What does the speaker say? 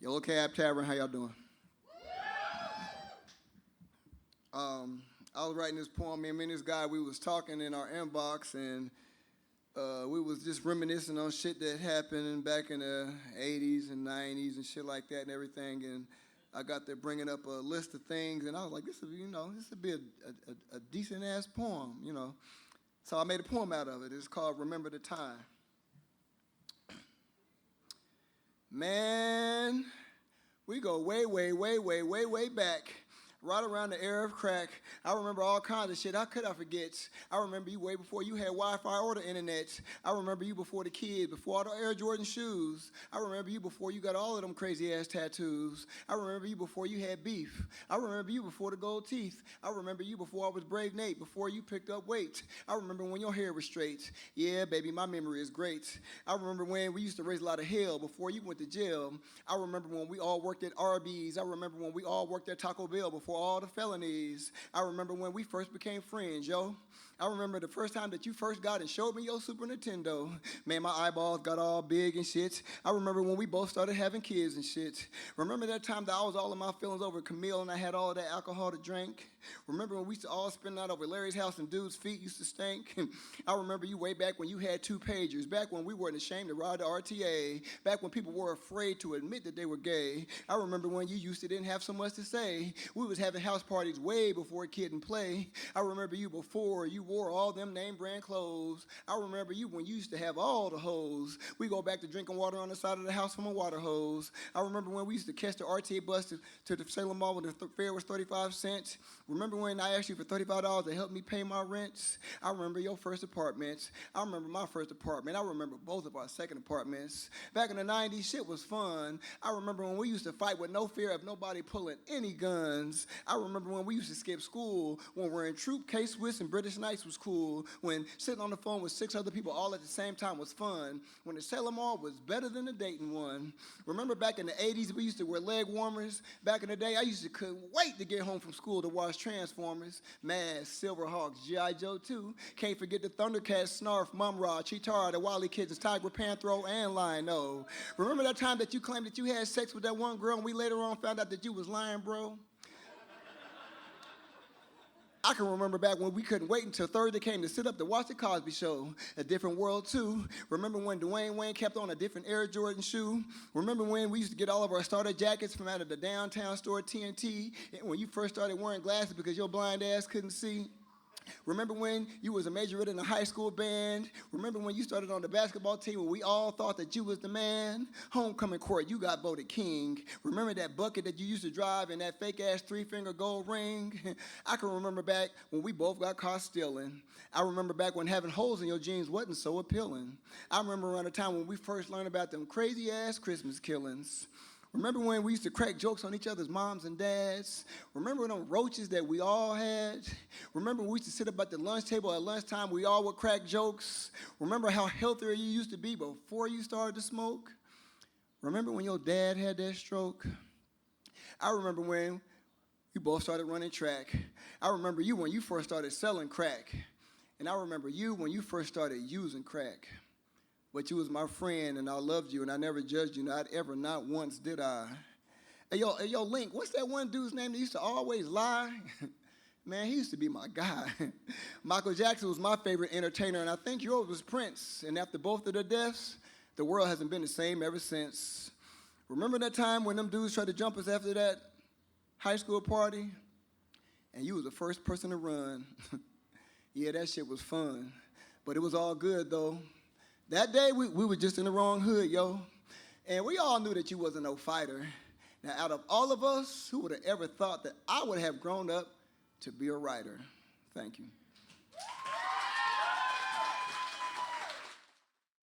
Yellow Cab Tavern, how y'all doing? I was writing this poem. Me and this guy, we was talking in our inbox, and we was just reminiscing on shit that happened back in the 80s and 90s and shit like that and everything. And I got there bringing up a list of things, and I was like, this would be a decent ass poem. So I made a poem out of it. It's called "Remember the Time." Man, we go way, way, way, way, way, way back. Right around the era of crack. I remember all kinds of shit. How could I forget? I remember you way before you had Wi-Fi or the internet. I remember you before the kids, before all the Air Jordan shoes. I remember you before you got all of them crazy ass tattoos. I remember you before you had beef. I remember you before the gold teeth. I remember you before I was Brave Nate, before you picked up weight. I remember when your hair was straight. Yeah, baby, my memory is great. I remember when we used to raise a lot of hell before you went to jail. I remember when we all worked at Arby's. I remember when we all worked at Taco Bell before all the felonies. I remember when we first became friends, yo. I remember the first time that you first got and showed me your Super Nintendo. Man, my eyeballs got all big and shit. I remember when we both started having kids and shit. Remember that time that I was all in my feelings over Camille and I had all that alcohol to drink? Remember when we used to all spend the night over Larry's house and dude's feet used to stink? I remember you way back when you had 2 pagers, back when we weren't ashamed to ride the RTA, back when people were afraid to admit that they were gay. I remember when you used to didn't have so much to say. We was having house parties way before Kid and Play. I remember you before you wore all them name brand clothes. I remember you when you used to have all the hoes. We go back to drinking water on the side of the house from a water hose. I remember when we used to catch the RTA bus to the Salem Mall when the fare was 35 cents. Remember when I asked you for $35 to help me pay my rents? I remember your first apartment. I remember my first apartment. I remember both of our second apartments. Back in the 90s, shit was fun. I remember when we used to fight with no fear of nobody pulling any guns. I remember when we used to skip school, when wearing Troop, K-Swiss, and British Knights was cool, when sitting on the phone with 6 other people all at the same time was fun, when the Salem Mall was better than the Dayton one. Remember back in the 80s, we used to wear leg warmers? Back in the day, I used to couldn't wait to get home from school to watch Transformers, Mask, Silverhawks, G.I. Joe 2. Can't forget the Thundercats, Snarf, Mumra, Cheetara, the Wily Kids, Tiger, Panthro, and Lion-O. Remember that time that you claimed that you had sex with that one girl and we later on found out that you was lying, bro? I can remember back when we couldn't wait until Thursday came to sit up to watch the Cosby Show. A different world, too. Remember when Dwayne Wayne kept on a different Air Jordan shoe? Remember when we used to get all of our starter jackets from out of the downtown store TNT? And when you first started wearing glasses because your blind ass couldn't see? Remember when you was a majorette in the high school band? Remember when you started on the basketball team where we all thought that you was the man? Homecoming court, you got voted king. Remember that bucket that you used to drive and that fake-ass 3-finger gold ring? I can remember back when we both got caught stealing. I remember back when having holes in your jeans wasn't so appealing. I remember around the time when we first learned about them crazy-ass Christmas killings. Remember when we used to crack jokes on each other's moms and dads? Remember them roaches that we all had? Remember when we used to sit up at the lunch table at lunchtime, we all would crack jokes? Remember how healthier you used to be before you started to smoke? Remember when your dad had that stroke? I remember when we both started running track. I remember you when you first started selling crack. And I remember you when you first started using crack. But you was my friend, and I loved you, and I never judged you, not ever, not once did I. Hey, yo, Link, what's that one dude's name that used to always lie? Man, he used to be my guy. Michael Jackson was my favorite entertainer, and I think yours was Prince. And after both of their deaths, the world hasn't been the same ever since. Remember that time when them dudes tried to jump us after that high school party? And you was the first person to run. Yeah, that shit was fun. But it was all good, though. That day, we were just in the wrong hood, yo. And we all knew that you wasn't no fighter. Now, out of all of us, who would have ever thought that I would have grown up to be a writer? Thank you.